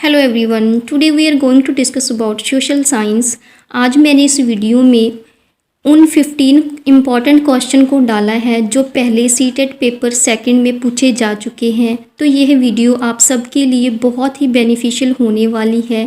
Hello everyone, today we are going to discuss about social science. आज मैंने इस video में उन 15 इम्पॉर्टेंट क्वेश्चन को डाला है जो पहले सीटेट पेपर सेकंड में पूछे जा चुके हैं। तो यह वीडियो आप सबके लिए बहुत ही बेनिफिशियल होने वाली है।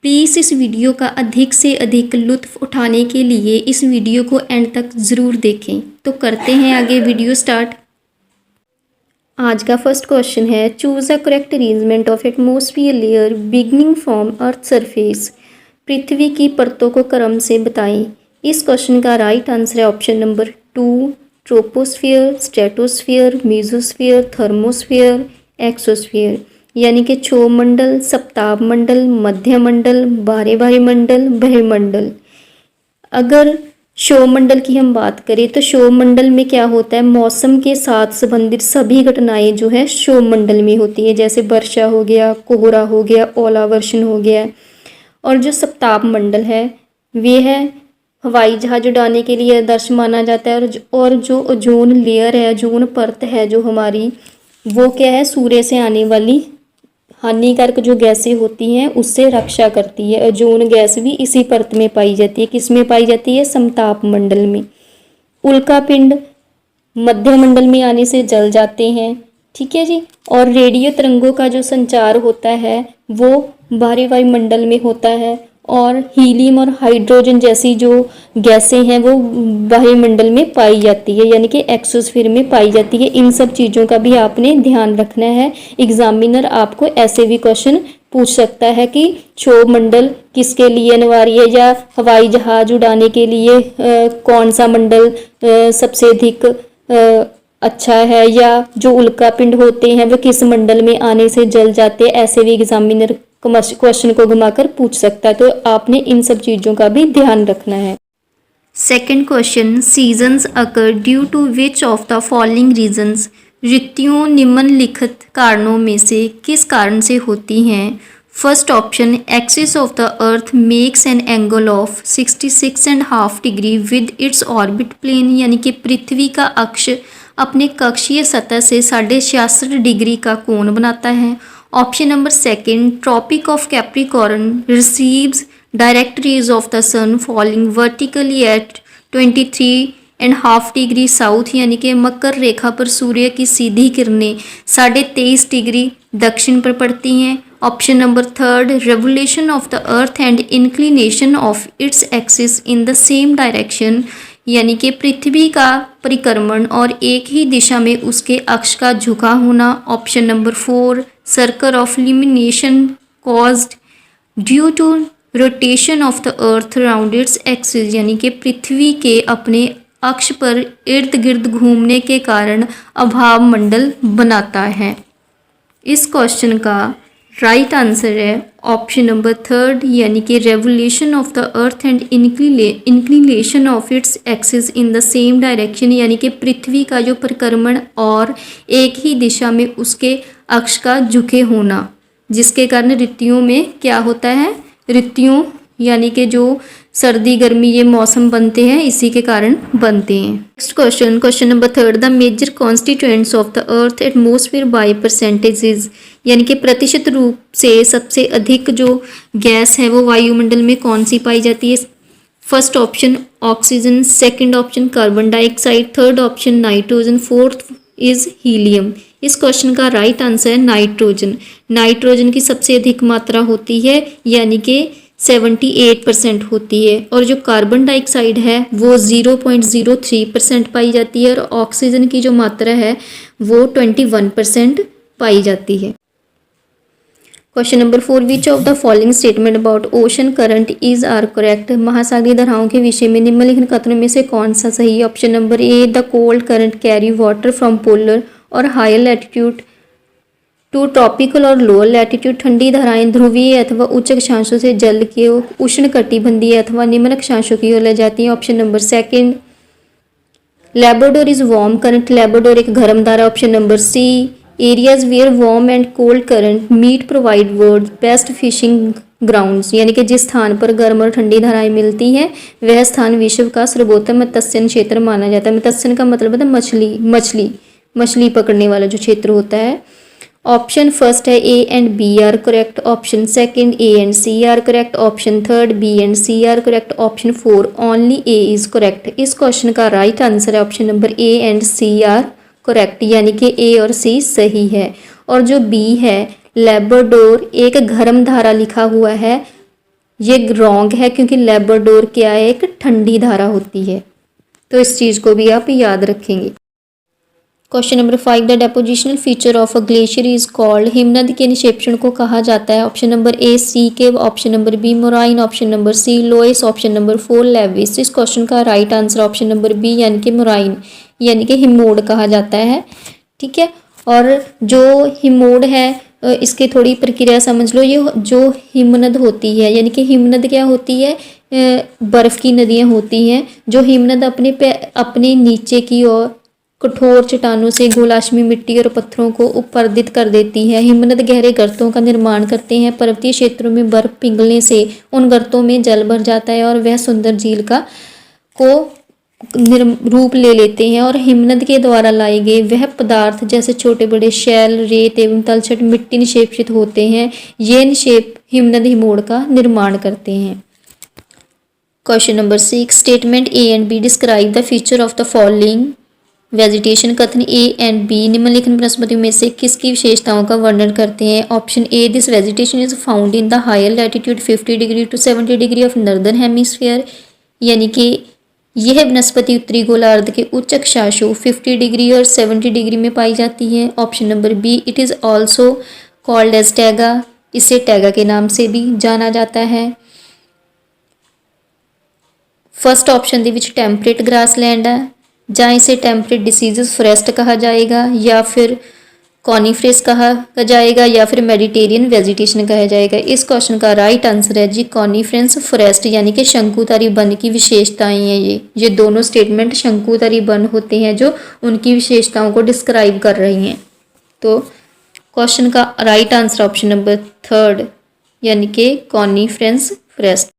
प्लीज़ इस वीडियो का अधिक से अधिक लुत्फ़ उठाने के लिए इस वीडियो को एंड तक ज़रूर देखें। तो करते हैं आगे वीडियो स्टार्ट। आज का फर्स्ट क्वेश्चन है, choose a correct arrangement of atmosphere layer beginning from earth surface. पृथ्वी की परतों को क्रम से बताएं। इस क्वेश्चन का राइट आंसर है option number 2, troposphere, stratosphere, mesosphere, thermosphere, exosphere. यानी कि क्षोभमंडल, सप्ताभ मंडल, मध्य मंडल, बारे मंडल, बहिर्मंडल। अगर क्षोभमंडल की हम बात करें तो क्षोभमंडल में क्या होता है, मौसम के साथ संबंधित सभी घटनाएं जो है क्षोभमंडल में होती है, जैसे वर्षा हो गया, कोहरा हो गया, ओलावर्षण हो गया। और जो सप्ताभ मंडल है वे है हवाई जहाज उड़ाने के लिए आदर्श माना जाता है। और जो ओजोन लेयर है, ओजोन परत है जो हमारी, वो क्या है, सूर्य से आने वाली हानिकारक जो गैसें होती हैं उससे रक्षा करती है। ओजोन गैस भी इसी परत में पाई जाती है। किस में पाई जाती है? समताप मंडल में। उल्का पिंड मध्य मंडल में आने से जल जाते हैं, ठीक है जी। और रेडियो तरंगों का जो संचार होता है वो बाहरी वायुमंडल में होता है। और हीलियम और हाइड्रोजन जैसी जो गैसें हैं वो वायुमंडल में पाई जाती है, यानी कि एक्सोस्फीयर में पाई जाती है। इन सब चीज़ों का भी आपने ध्यान रखना है। एग्जामिनर आपको ऐसे भी क्वेश्चन पूछ सकता है कि क्षोभमंडल किसके लिए अनिवार्य है, या हवाई जहाज उड़ाने के लिए कौन सा मंडल सबसे अधिक अच्छा है, या जो उल्का पिंड होते हैं वो किस मंडल में आने से जल जाते हैं। ऐसे भी एग्जामिनर क्वेश्चन को घुमाकर पूछ सकता है। तो आपने इन सब चीज़ों का भी ध्यान रखना है। Second question, seasons occur due to which of the following reasons. ऋतुओं निम्नलिखित कारणों में से किस कारण से होती हैं? First option, axis of the earth makes an angle of 66.5 degree with its orbit plane. यानी कि पृथ्वी का अक्ष अपने कक्षीय सतह से 66.5 डिग्री का कोण बनाता है। Option number second, tropic of Capricorn receives direct rays of the sun falling vertically at 23.5 degree south. यानी कि मकर रेखा पर सूर्य की सीधी किरणें 23.5 डिग्री दक्षिण पर पड़ती हैं। Option number third, revolution of the earth and inclination of its axis in the same direction. यानी कि पृथ्वी का परिक्रमण और एक ही दिशा में उसके अक्ष का झुका होना। Option number 4, circle of illumination caused due to rotation of the earth around its axis. यानी कि पृथ्वी के अपने अक्ष पर इर्द गिर्द घूमने के कारण अभाव मंडल बनाता है। इस क्वेश्चन का राइट आंसर है ऑप्शन नंबर थर्ड, यानी कि revolution of the earth and inclination of its axis in the same direction. यानी कि पृथ्वी का जो परिक्रमण और एक ही दिशा में उसके अक्ष का झुके होना, जिसके कारण ऋतुओं में क्या होता है, ऋतुओं यानी कि जो सर्दी गर्मी ये मौसम बनते हैं इसी के कारण बनते हैं। Next question, question number third, the major constituents of the earth atmosphere by percentages. यानी कि प्रतिशत रूप से सबसे अधिक जो गैस है वो वायुमंडल में कौन सी पाई जाती है? First option oxygen, second option carbon dioxide, third option nitrogen, fourth is helium. इस क्वेश्चन का राइट आंसर है नाइट्रोजन। नाइट्रोजन की सबसे अधिक मात्रा होती है, यानी कि 78% होती है। और जो कार्बन डाइऑक्साइड है वो 0.03% पाई जाती है। और ऑक्सीजन की जो मात्रा है वो 21% पाई जाती है। Question number 4, which of the following statement about ocean current is are correct. महासागरीय धाराओं के विषय में निम्नलिखित कथनों में से कौन सा सही है? Option number A, the cold current carry water from polar और हायर लैटिट्यूड टू ट्रॉपिकल और लोअर लैटिट्यूड। ठंडी धाराएं ध्रुवीय अथवा उच्च अक्षांशों से जल के उष्ण कटिबंधीय अथवा निम्न अक्षांशों की ओर ले जाती हैं। Option number second, Labrador is warm current. Labrador एक गर्म धारा। Option number C, areas where warm and cold current meet provide world best fishing grounds. यानी कि जिस स्थान पर गर्म और ठंडी धाराएं मिलती हैं वह स्थान विश्व का सर्वोत्तम मत्स्यन क्षेत्र माना जाता है। मत्स्यन का मतलब है मछली पकड़ने वाला जो क्षेत्र होता है। ऑप्शन फर्स्ट है A and B are correct, option second A and C are correct, option third B and C are correct, option four only A is correct. इस क्वेश्चन का राइट आंसर है option number A and C are correct, यानी कि ए और सी सही है। और जो बी है लेब्राडोर एक गर्म धारा लिखा हुआ है, ये रॉन्ग है क्योंकि लेब्राडोर क्या है, एक ठंडी धारा होती है। तो इस चीज़ को भी आप याद रखेंगे। Question number 5, the depositional feature of a glacier is called, हिमनद के निक्षेपण को कहा जाता है। Option number A sea cave, option number B moraine, option number C loess, option number 4 levees. इस क्वेश्चन का right answer option number B यानी कि मोराइन, यानी कि हिमोड कहा जाता है। ठीक है, और जो हिमोड है इसकी थोड़ी प्रक्रिया समझ लो। ये जो हिमनद होती है, यानी कि हिमनद क्या होती है, बर्फ़ की नदियाँ होती हैं। जो हिमनद अपने नीचे की ओर कठोर चट्टानों से गोलाश्मी मिट्टी और पत्थरों को उपरदित कर देती है। हिमनद गहरे गर्तों का निर्माण करते हैं। पर्वतीय क्षेत्रों में बर्फ पिघलने से उन गर्तों में जल भर जाता है और वह सुंदर झील को रूप ले लेते हैं। और हिमनद के द्वारा लाए गए वह पदार्थ जैसे छोटे बड़े शैल, रेत एवं तलछट मिट्टी निक्षेपित होते हैं। ये निक्षेप हिमनद हिमोड़ का निर्माण करते हैं। Question number 6, statement A and be describe the feature of the following vegetation. कथन ए एंड बी निम्नलिखित वनस्पतियों में से किसकी विशेषताओं का वर्णन करते हैं। Option A, this vegetation is found in the higher latitude 50 degree to 70 degree of northern hemisphere, यानी कि यह वनस्पति उत्तरी गोलार्ध के उच्च अक्षांशों 50 डिग्री और 70 डिग्री में पाई जाती है। Option number B, it is also called as taiga, इसे टैगा के नाम से भी जाना जाता है। फर्स्ट ऑप्शन ਦੇ ਵਿੱਚ ਟੈਂਪਰੇਟ ਗ੍ਰਾਸਲੈਂਡ ਹੈ, ਜਾਂ इसे टेम्परेट डिसीजेस फॉरेस्ट कहा जाएगा, या फिर कॉनीफेरस कहा जाएगा, या फिर मेडिटेरियन वेजिटेशन कहा जाएगा। इस क्वेश्चन का राइट आंसर है जी कॉनीफेरस फॉरेस्ट, यानी कि शंकुधारी वन की विशेषताएं हैं। ये दोनों स्टेटमेंट शंकुधारी वन होते हैं जो उनकी विशेषताओं को डिस्क्राइब कर रही हैं। तो क्वेश्चन का राइट आंसर ऑप्शन नंबर 3 यानी कि coniferous forest.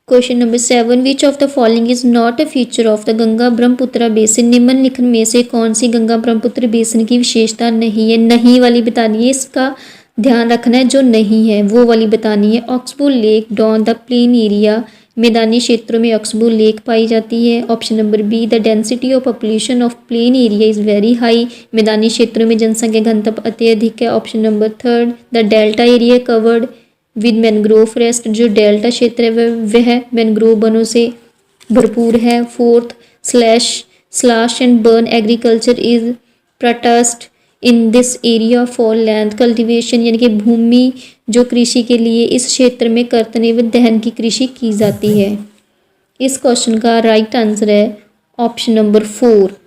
Question number 7, which of the following is not a feature of the Ganga Brahmaputra basin. निम्नलिखित में से कौन सी गंगा ब्रह्मपुत्र बेसिन की विशेषता नहीं है। नहीं वाली बतानी है, इसका ध्यान रखना है। जो नहीं है वो वाली बतानी है। Oxbow lake don the plain area, मैदानी क्षेत्रों में ऑक्सबो लेक पाई जाती है। Option number B, the density of population of plain area is very high, मैदानी क्षेत्रों में जनसंख्या घनत्व अत्यधिक है। Option number 3, the delta area covered with mangrove forest, जो डेल्टा क्षेत्र है वह मैनग्रोव वनों से भरपूर है। 4th, slash and burn agriculture is practised in this area for land cultivation, यानी कि भूमि जो कृषि के लिए इस क्षेत्र में कर्तन व दहन की कृषि की जाती है। इस क्वेश्चन का राइट आंसर है ऑप्शन नंबर 4,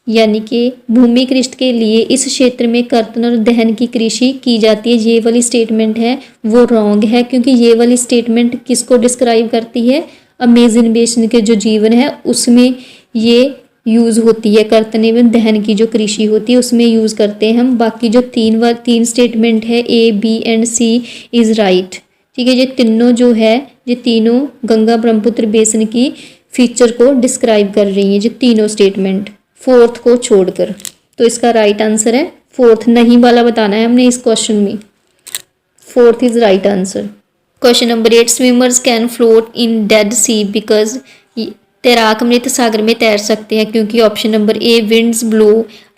यानी कि भूमि कृषि के लिए इस क्षेत्र में कर्तन और दहन की कृषि की जाती है। ये वाली स्टेटमेंट है वो रॉन्ग है, क्योंकि ये वाली स्टेटमेंट किसको डिस्क्राइब करती है, अमेजन बेसिन के जो जीवन है उसमें ये यूज़ होती है। कर्तन एवं दहन की जो कृषि होती है उसमें यूज़ करते हैं हम। बाकी जो तीन स्टेटमेंट है A, B and C is right. ठीक है, ये तीनों जो है ये तीनों गंगा ब्रह्मपुत्र बेसिन की फीचर को डिस्क्राइब कर रही हैं, जो तीनों स्टेटमेंट 4th को छोड़कर। तो इसका राइट आंसर है 4th, नहीं वाला बताना है हमने इस क्वेश्चन में। 4th is right answer. Question number 8, swimmers can float in dead sea because, तैराक मृत सागर में तैर सकते हैं क्योंकि। Option number A, winds blow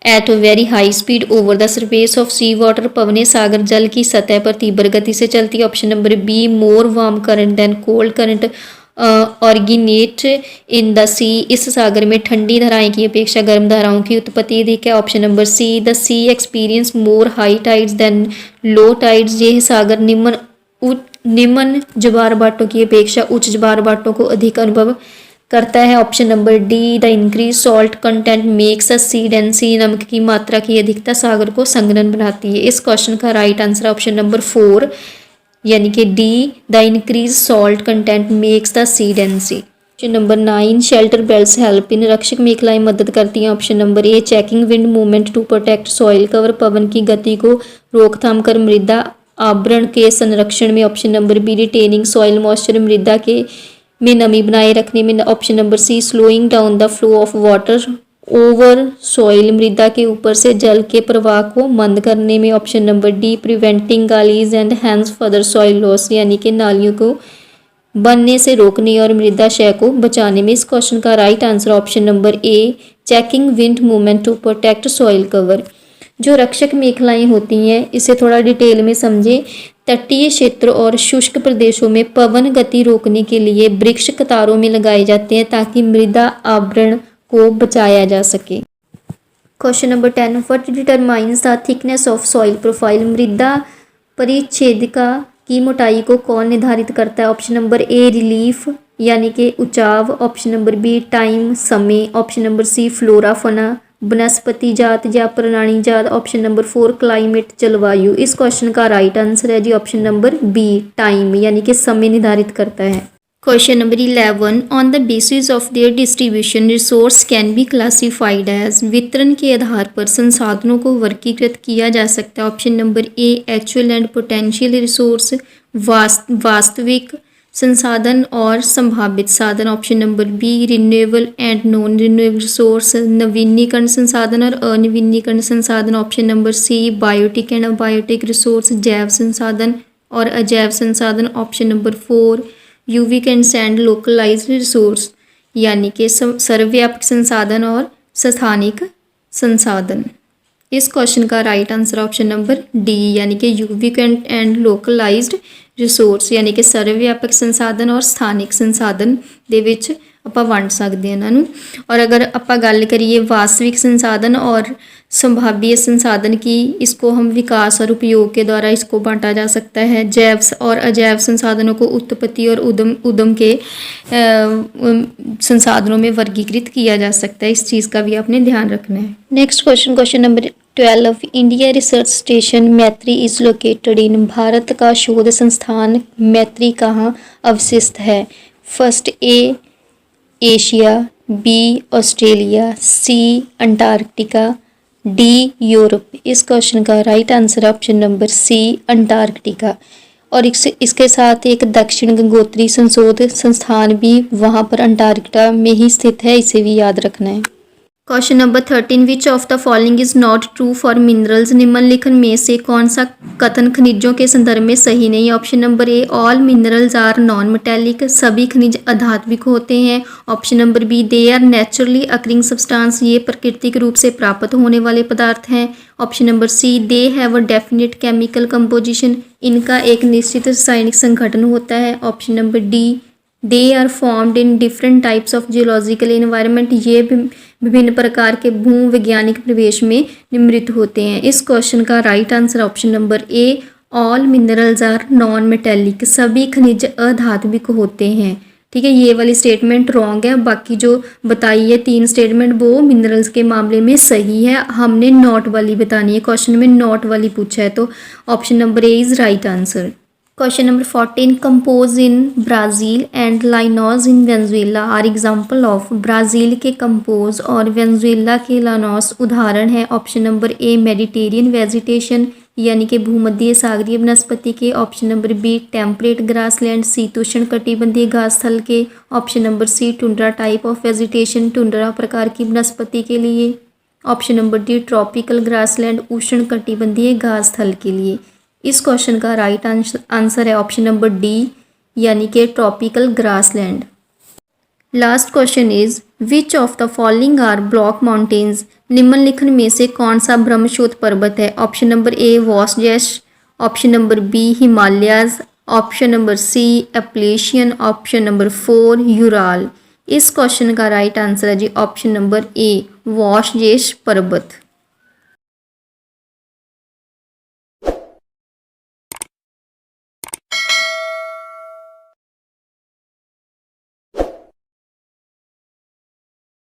at very high speed over the surface of sea water, पवने सागर जल की सतह पर तीव्र गति से चलती है। Option number B, more warm current than cold current originate in the sea, इस सागर में ठंडी धाराएं की अपेक्षा गर्म धाराओं की उत्पत्ति अधिक है। Option number C, the sea experience more high tides than low tides, ये सागर निम्न जवार बाटों की अपेक्षा उच्च जवार बाटों को अधिक अनुभव करता है। Option number D, the increase salt content makes a sea denser, नमक की मात्रा की अधिकता सागर को संघनन बनाती है। इस क्वेश्चन का राइट आंसर ऑप्शन नंबर 4 यानी कि D, the increase salt content makes the sea denser. Question number 9, shelter belts help in, रक्षक मेखलाएं मदद करती हैं। Option number A, checking wind movement to protect soil cover, पवन की गति को रोकथाम कर मृदा आवरण के संरक्षण में। Option number B, retaining soil moisture, मृदा के में नमी बनाए रखने में। Option number C, slowing down the flow of water over soil, मृदा के ऊपर से जल के प्रवाह को मंद करने में। Option number D, preventing gullies and hence further soil loss, यानी कि नालियों को बनने से रोकने और मृदा क्षय को बचाने में। इस क्वेश्चन का right answer option number A, checking wind movement to protect soil cover. जो रक्षक मेखलाएं होती हैं, इसे थोड़ा डिटेल में समझें। तटीय क्षेत्र और शुष्क प्रदेशों में पवन गति रोकने के लिए वृक्ष कतारों में लगाए जाते हैं ताकि मृदा आवरण को बचाया जा सके। Question number 10, what determines the thickness of soil profile, मृदा परिच्छेदिका की मोटाई को कौन निर्धारित करता है। ऑप्शन नंबर ए, रिलीफ यानी कि उचाव। ऑप्शन नंबर बी, टाइम समय। ऑप्शन नंबर सी, फ्लोरा फना वनस्पति जात या प्राणी जात। ऑप्शन नंबर 4, क्लाइमेट जलवायु। इस क्वेश्चन का राइट आंसर है जी ऑप्शन नंबर बी, टाइम यानी कि समय निर्धारित करता है। Question number 11, on the basis of their distribution resource can be classified as, वितरण के आधार पर संसाधनों को वर्गीकृत किया जा सकता है। Option number A, actual and potential resource, वास्तविक संसाधन और संभावित साधन। Option number B, renewable and non renewable resource, नवीनीकरण संसाधन और अनवीनीकरण संसाधन। Option number C, biotic and abiotic resource, जैव संसाधन और अजैव संसाधन। ऑप्शन नंबर 4, यूविक एंड सैंड लोकलाइज्ड रिसोर्स, यानी कि सर्वव्यापक संसाधन और स्थानिक संसाधन। इस क्वेश्चन का right answer option number D, यानी कि यूविक एंड लोकलाइज्ड रिसोर्स, यानी कि सर्वव्यापक संसाधन और स्थानिक संसाधन ਦੇ ਵਿੱਚ ਆਪਾਂ ਵੰਡ ਸਕਦੇ ਹਾਂ ਇਹਨਾਂ ਨੂੰ। और अगर ਆਪਾਂ ਗੱਲ करिए वास्तविक संसाधन और संभाव्य संसाधन की, इसको हम विकास और उपयोग के द्वारा इसको बांटा जा सकता है। जैव और अजैव संसाधनों को उत्पत्ति और उद्यम के संसाधनों में वर्गीकृत किया जा सकता है। इस चीज़ का भी आपने ध्यान रखना है। Next question, question number 12, India research station Maitri is located in, भारत का शोध संस्थान मैत्री कहाँ अवस्थित है। First A, Asia, B, Australia, C, Antarctica, D, Europe. इस क्वेश्चन का right answer option number C, Antarctica. और इसके साथ एक दक्षिण गंगोत्री संशोधन संस्थान भी वहाँ पर अंटार्कटिका में ही स्थित है, इसे भी याद रखना है। Question number 13, which of the following is not true for minerals, निम्नलिखित में से कौन सा कथन खनिजों के संदर्भ में सही नहीं है। Option number A, all minerals are non metallic, सभी खनिज अधात्विक होते हैं। Option number B, they are naturally occurring substance, ये प्राकृतिक रूप से प्राप्त होने वाले पदार्थ हैं। Option number C, they have a definite chemical composition, इनका एक निश्चित रासायनिक संगठन होता है। Option number D, they are formed in different types of geological environment, ये विभिन्न प्रकार के भूवैज्ञानिक परिवेश में निर्मित होते हैं। इस क्वेश्चन का right answer option number A, all minerals are non metallic, सभी खनिज अधात्विक होते हैं। ठीक है, ये वाली स्टेटमेंट रॉन्ग है, बाकी जो बताई है 3 स्टेटमेंट वो मिनरल्स के मामले में सही है। हमने नॉट वाली बतानी है, क्वेश्चन में नॉट वाली पूछा है, तो option number A is right answer. Question number 14, campos in Brazil and llanos in Venezuela are example of, Brazil के कंपोज और वेनेजुएला के लानोस उदाहरण है। Option number A, Mediterranean vegetation, यानी कि भूमध्य सागरीय वनस्पति के। Option number B, temperate grassland, शीतोष्ण कटिबंधीय घास स्थल के। Option number C, tundra type of vegetation, tundra प्रकार की वनस्पति के लिए। Option number D, tropical grassland, उष्ण कटिबंधीय घास स्थल के लिए। इस क्वेश्चन का राइट आंसर है ऑप्शन नंबर डी, यानी कि tropical grassland. Last question is, which of the following are block mountains, निम्नलिखित में से कौन सा ब्रह्मशोथ पर्वत है। Option number A, Vosges. Option number B, Himalayas. Option number C, Appalachian. Option number 4, Ural. इस क्वेश्चन का राइट आंसर है जी ऑप्शन नंबर ए, वॉसजैश पर्वत।